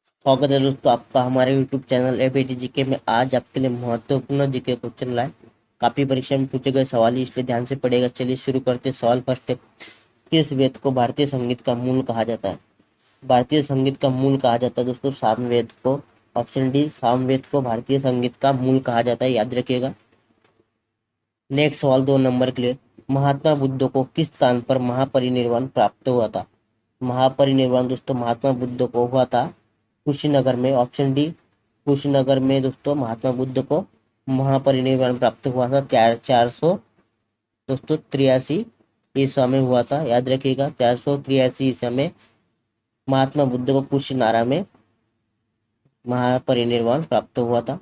स्वागत है दोस्तों आपका हमारे यूट्यूब चैनल एबीटी जीके में। आज आपके लिए महत्वपूर्ण जीके क्वेश्चन लाए। काफी परीक्षा में पूछे गए सवाल ही, इसलिए ध्यान से पढ़ेगा। चलिए शुरू करते हैं। सवाल फर्स्ट है, किस वेद को भारतीय संगीत का मूल कहा जाता है? भारतीय संगीत का मूल कहा जाता है दोस्तों सामवेद को। ऑप्शन डी, सामवेद को भारतीय संगीत का मूल कहा जाता है, याद रखिएगा। नेक्स्ट सवाल 2 नंबर के लिए, महात्मा बुद्ध को किस स्थान पर महापरिनिर्वाण प्राप्त हुआ था? महापरिनिर्वाण दोस्तों महात्मा बुद्ध को हुआ था कुशीनगर में। ऑप्शन डी, कुशीनगर में दोस्तों महात्मा बुद्ध को महापरिनिर्वाण प्राप्त हुआ था। 483 दोस्तों 83 ईसा में हुआ था, याद रखिएगा। 483 ईसा में महात्मा बुद्ध को कुशीनारा में महापरिनिर्वाण प्राप्त हुआ था।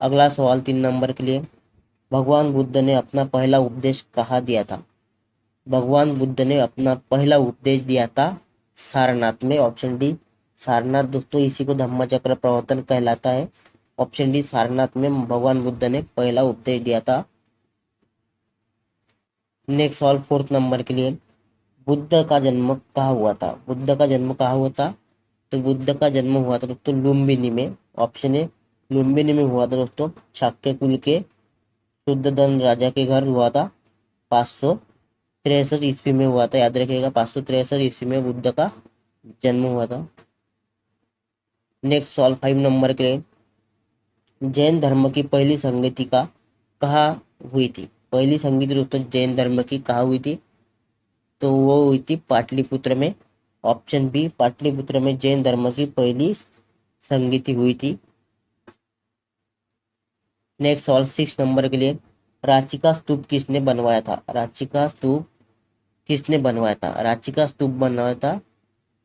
अगला सवाल 3 नंबर के लिए, भगवान बुद्ध ने अपना पहला उपदेश कहाँ दिया था? भगवान बुद्ध ने अपना पहला उपदेश दिया था सारनाथ में। ऑप्शन डी, सारनाथ दोस्तों इसी को धम्मचक्र प्रवर्तन कहलाता है। ऑप्शन डी, सारनाथ में भगवान बुद्ध ने पहला उपदेश दिया था। नेक्स्ट सवाल 4 नंबर के लिए, बुद्ध का जन्म कहाँ हुआ था? बुद्ध का जन्म कहाँ हुआ था? तो बुद्ध का जन्म हुआ था दोस्तों लुम्बिनी में। ऑप्शन ए, लुम्बिनी में हुआ था दोस्तों। शाक्य कुल के शुद्धोधन राजा के घर हुआ था। 563 ईस्वी में हुआ था, याद रखिएगा। 563 ईस्वी में बुद्ध का जन्म हुआ था। नेक्स्ट सवाल 5 नंबर के लिए, जैन धर्म की पहली संगीतिका कहाँ हुई थी? पहली संगीत दोस्तों जैन धर्म की कहाँ हुई थी? तो वो हुई थी पाटलिपुत्र में। ऑप्शन बी, पाटलिपुत्र में जैन धर्म की पहली संगीति हुई थी। नेक्स्ट सवाल 6 नंबर के लिए, रांची का स्तूप किसने बनवाया था? रांची का स्तूप किसने बनवाया था? रांची का स्तूप बनवाया था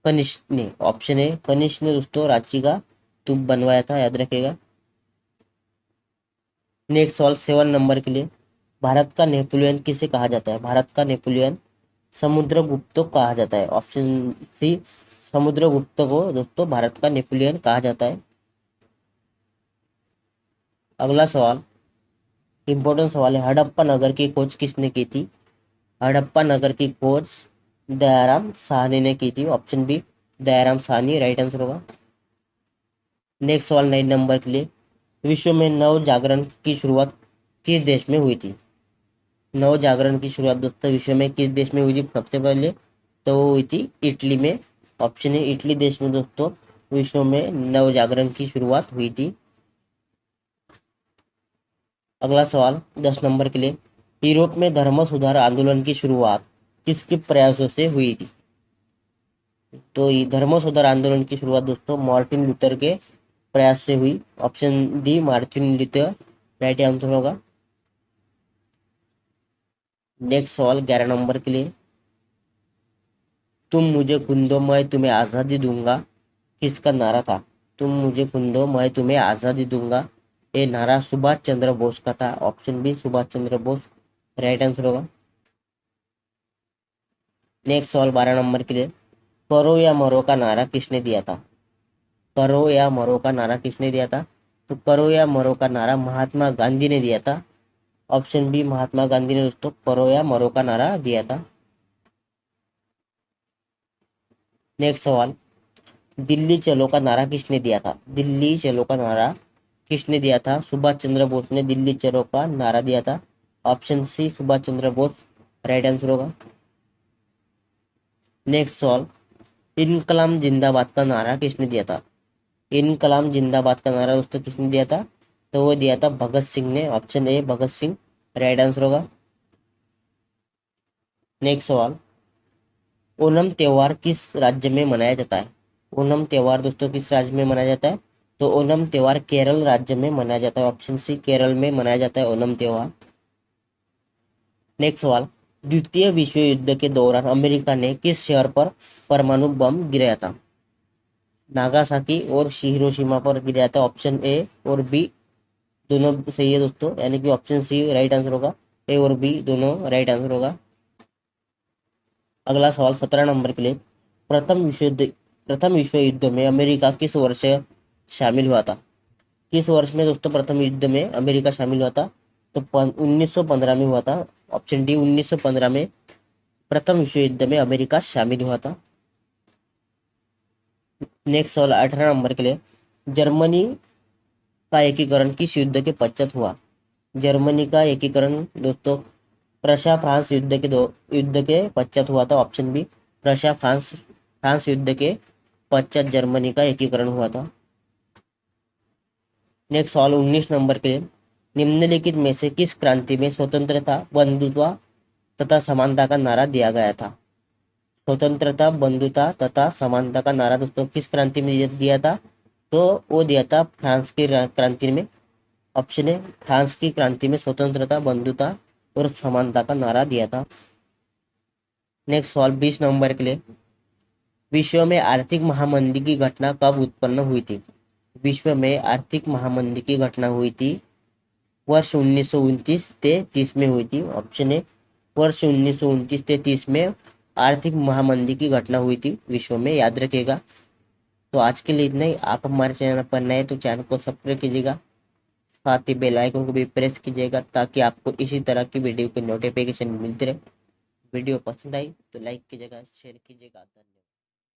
कनिष्क ने। ऑप्शन ए, कनिष्क ने दोस्तों रांची का स्तूप बनवाया था, याद रखेगा। नेक्स्ट सवाल 7 नंबर के लिए, भारत का नेपोलियन किसे कहा जाता है? भारत का नेपोलियन समुद्रगुप्त को कहा जाता है। ऑप्शन सी, समुद्रगुप्त को दोस्तों भारत का नेपोलियन कहा जाता है। अगला सवाल इंपॉर्टेंट सवाल है, हड़प्पा नगर की खोज किसने की थी? हड़प्पा नगर की खोज दयाराम साहनी ने की थी। Option B, Dayaram Sahni right answer होगा। नेक्स्ट सवाल 9 नंबर के लिए, विश्व में नव जागरण की शुरुआत किस देश में हुई थी? नव जागरण की शुरुआत दोस्तों विश्व में किस देश में हुई थी? सबसे पहले तो वो हुई थी इटली में। ऑप्शन है, इटली देश में दोस्तों विश्व में नव जागरण की शुरुआत हुई थी। अगला सवाल 10 नंबर के लिए, यूरोप में धर्म सुधार आंदोलन की शुरुआत किसके प्रयासों से हुई थी? तो ये धर्म सुधार आंदोलन की शुरुआत दोस्तों मार्टिन लूथर के प्रयास से हुई। Option D, Martin Luther right answer होगा। नेक्स्ट सवाल 11 नंबर के लिए, तुम मुझे खून दो मैं तुम्हें आजादी दूंगा किसका नारा था? तुम मुझे खून दो मैं तुम्हें आजादी दूंगा, ये नारा सुभाष चंद्र बोस का था। Option B, Subhash Chandra Bose right answer होगा। नेक्स्ट सवाल 12 नंबर के लिए, करो या मरो का नारा किसने दिया था? करो या मरो का नारा किसने दिया था? तो करो या मरो का नारा महात्मा गांधी ने दिया था। ऑप्शन बी, महात्मा गांधी ने दोस्तों करो या मरो का नारा दिया था। नेक्स्ट सवाल, दिल्ली चलो का नारा किसने दिया था? दिल्ली चलो का नारा किसने दिया था? सुभाष चंद्र बोस ने दिल्ली चलो का नारा दिया था। Option C, Subhash Chandra Bose right answer होगा। नेक्स्ट सवाल, इनकलाम जिंदाबाद का नारा किसने दिया था? इनकलाम जिंदाबाद का नारा दोस्तों किसने दिया था? तो वो दिया था भगत सिंह ने। Option A, Bhagat Singh right answer होगा। नेक्स्ट सवाल, ओणम त्योहार किस राज्य में मनाया जाता है? ओणम त्योहार दोस्तों किस राज्य में मनाया जाता है? तो ओणम त्योहार केरल राज्य में मनाया जाता है। ऑप्शन सी, केरल में मनाया जाता है ओणम त्योहार। नेक्स्ट सवाल, द्वितीय विश्व युद्ध के दौरान अमेरिका ने किस शहर पर परमाणु बम गिराया था? नागासाकी और हिरोशिमा पर गिराया था। ऑप्शन ए और बी दोनों सही है दोस्तों, यानी कि ऑप्शन सी राइट आंसर होगा। ए और बी दोनों राइट आंसर होगा। अगला सवाल 17 नंबर के लिए, प्रथम विश्व युद्ध में अमेरिका किस वर्ष शामिल हुआ था? किस वर्ष में दोस्तों प्रथम युद्ध में अमेरिका शामिल हुआ था? तो 1915 में हुआ था। ऑप्शन डी, 1915 में प्रथम विश्व युद्ध में अमेरिका शामिल हुआ था। नेक्स्ट सवाल 18 नंबर के लिए, जर्मनी का एकीकरण किस युद्ध के पश्चात हुआ? जर्मनी का एकीकरण दोस्तों प्रशा फ्रांस युद्ध के पश्चात हुआ था। Option B, Prussia France France युद्ध के पश्चात जर्मनी का एकीकरण हुआ था। नेक्स्ट सवाल 19 नंबर के लिए, निम्नलिखित में से किस क्रांति में स्वतंत्रता, बंधुत्व तथा समानता का नारा दिया गया था? स्वतंत्रता, बंधुता तथा समानता का नारा दोस्तों किस क्रांति में दिया था? तो वो दिया था फ्रांस की क्रांति में। ऑप्शन है, फ्रांस की क्रांति में स्वतंत्रता, बंधुता और समानता का नारा दिया था। नेक्स्ट सवाल 20 नंबर के लिए, विश्व में आर्थिक महामंदी की घटना कब उत्पन्न हुई थी? विश्व में आर्थिक महामंदी की घटना हुई थी वर्ष 1929 से 30 में हुई थी। ऑप्शन है, वर्ष 1929 से 30 में आर्थिक महामंदी की घटना हुई थी विश्व में, याद रखिएगा। तो आज के लिए इतना ही। आप हमारे चैनल पर नए तो चैनल को सब्सक्राइब कीजिएगा, साथ ही बेल आइकन को भी प्रेस कीजिएगा ताकि आपको इसी तरह की वीडियो की नोटिफिकेशन मिलती रहे। वीडियो पसंद आई तो लाइक कीजिएगा, शेयर कीजिएगा। धन्यवाद।